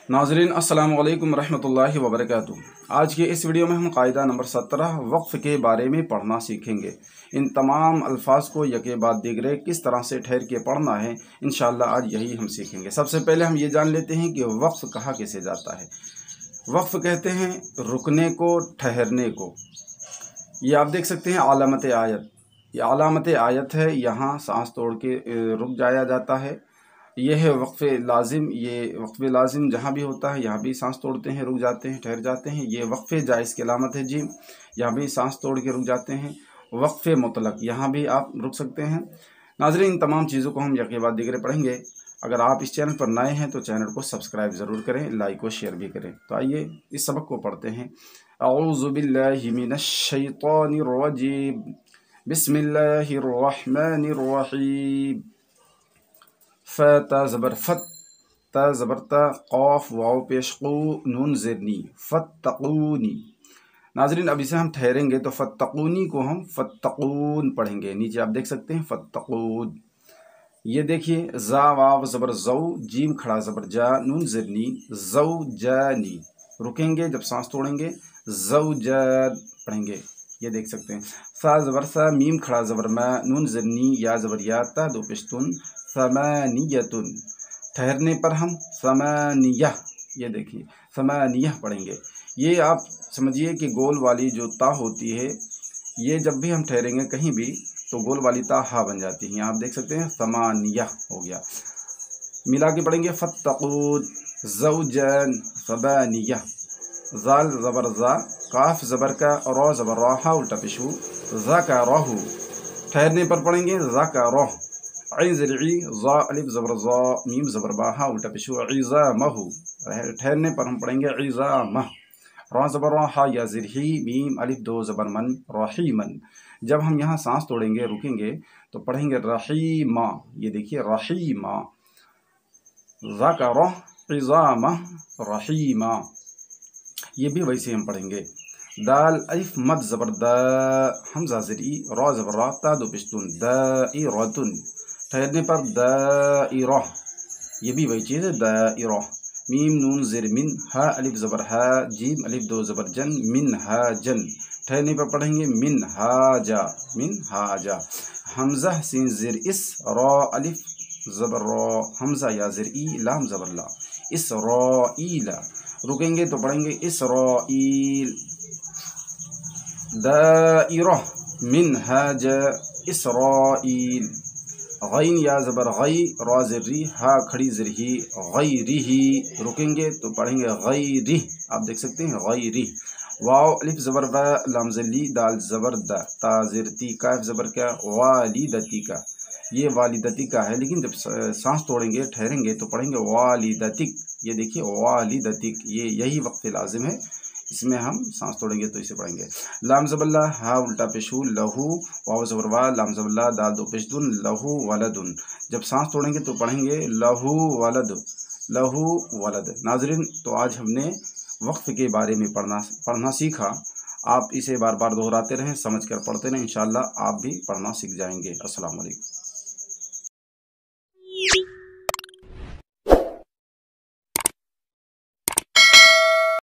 नाज़रीन अस्सलामु अलैकुम रहमतुल्लाहि व बरकातुहू। आज के इस वीडियो में हम कायदा नंबर 17 वक्फ के बारे में पढ़ना सीखेंगे। इन तमाम अल्फाज को यके बाद दिगरे किस तरह से ठहर के पढ़ना है, इंशा अल्लाह आज यही हम सीखेंगे। सबसे पहले हम ये जान लेते हैं कि वक्फ कहा किसे जाता है। वक्फ कहते हैं रुकने को, ठहरने को। ये आप देख सकते हैं अलामत आयत, ये अलामत आयत है, यहाँ सांस तोड़ के रुक जाया जाता है। ये है वक्फ लाजिम। ये वक्फ लाजिम जहाँ भी होता है यहाँ भी सांस तोड़ते हैं, रुक जाते हैं, ठहर जाते हैं। ये वक्फ जायज़ की अलामत है जी, यहाँ भी सांस तोड़ के रुक जाते हैं। वक्फ मुतलक, यहाँ भी आप रुक सकते हैं। नाज़रीन, इन तमाम चीज़ों को हम यके बाद दिगरे पढ़ेंगे। अगर आप इस चैनल पर नए हैं तो चैनल को सब्सक्राइब ज़रूर करें, लाइक और शेयर भी करें। तो आइए इस सबक को पढ़ते हैं। अऊज़ु बिल्लाहि मिनश शैतानिर रजीम, बिस्मिल्लाहिर रहमानिर रहीम। फ़ता ज़बर फत, ता ज़बर ता, क़ाफ वाव पेश क़ू, नून ज़ेरनी, फ़त्तक़ूनी। नाज़रीन, अब इसे हम ठहरेंगे तो फ़त्तक़ूनी को हम फ़त्तक़ून पढ़ेंगे। नीचे आप देख सकते हैं फ़त्तक़ून। ये देखिए, ज़ा वाव ज़बर ज़ौ, जीम खड़ा ज़बर जा, नून ज़ेरनी, ज़ौजानी। रुकेंगे जब सांस तोड़ेंगे, ज़ौजान पढ़ेंगे। ये देख सकते हैं। सा ज़बर सा, मीम खड़ा ज़बर मा, नून ज़ेरनी, या ज़बर या, ता दो पेशतुन, समानियतुन। ठहरने पर हम समानिया, ये देखिए समानिया पढ़ेंगे। ये आप समझिए कि गोल वाली जो ता होती है, ये जब भी हम ठहरेंगे कहीं भी तो गोल वाली ता हा बन जाती है। यहाँ आप देख सकते हैं समानिया हो गया। मिला के पढ़ेंगे फ़त्तक़ून, ज़ौजन, समानिया। ज़ाल ज़बर ज़ा, काफ ज़बर का, रा ज़बर रा, हा उल्टा पेशू, ज़ा का राहू। ठहरने पर पढ़ेंगे ज़ा का राह। ऐन ज़रई, ज़ा अलिफ ज़बर ज़ा, मीम ज़बर बा, हा उल्टा पेशू, इज़ामहु। ठहरने पर हम पढ़ेंगे इज़ामह। रा ज़बर रा, हा या ज़रही, मीम अलिफ दो ज़बर मन, रहीमन। जब हम यहाँ सांस तोड़ेंगे, रुकेंगे तो पढ़ेंगे रहीमा। ये देखिए रहीमा। ज़ा का राह, इज़ामह, रहीमा। ये भी वैसे हम पढ़ेंगे। दाल अलिफ मद ज़बर दा, हमज़ा ज़रई, रा ज़बर रा, ता दो पेशतुन, दाइरतुन। ठहरने पर दाइरा, ये भी वही चीज़ है, दाइरा। मीम नून ज़ेर मिन, हा अलिफ ज़बर हा, जीम अलिफ दो ज़बर जन, मिन हा जन। ठहरने पर पढ़ेंगे मिन हाजा, मिन हाजा। हमज़ा सीन ज़ेर इस, रा अलिफ ज़बर रा, हमज़ा या ज़ेर ई, लाम ज़बर ला, इसराईला। रुकेंगे तो पढ़ेंगे इसराईल। दाइरा, मिन हाजा, इसराईल। गैन या ज़बर गई, रा ज़री, हा खड़ी ज़रही, गैरिही। रुकेंगे तो पढ़ेंगे गैरिह। आप देख सकते हैं गैरिह। वाव अलिफ ज़बर वा, लाम ज़ली, दाल ज़बर दा, ता ज़रती, काफ ज़बर का, वालिदती का। ये वालिदती का है, लेकिन जब सांस तोड़ेंगे, ठहरेंगे तो पढ़ेंगे वालिदतिक। ये देखिए वालिदतिक, ये यही वक्फ लाजिम है, इसमें हम सांस तोड़ेंगे तो इसे पढ़ेंगे। लाम ज़बल्ला, हा उल्टा पेशू, लहू, वाव ज़बर वा, लाम ज़बल्ला, दाल दो पेशदुन, लहू वलदुन। जब सांस तोड़ेंगे तो पढ़ेंगे लहू वलद, लहू वलद। नाज़रीन, तो आज हमने वक्फ के बारे में पढ़ना सीखा। आप इसे बार बार दोहराते रहें, समझ कर पढ़ते रहें, इंशा अल्लाह आप भी पढ़ना सीख जाएंगे। अस्सलाम वालेकुम।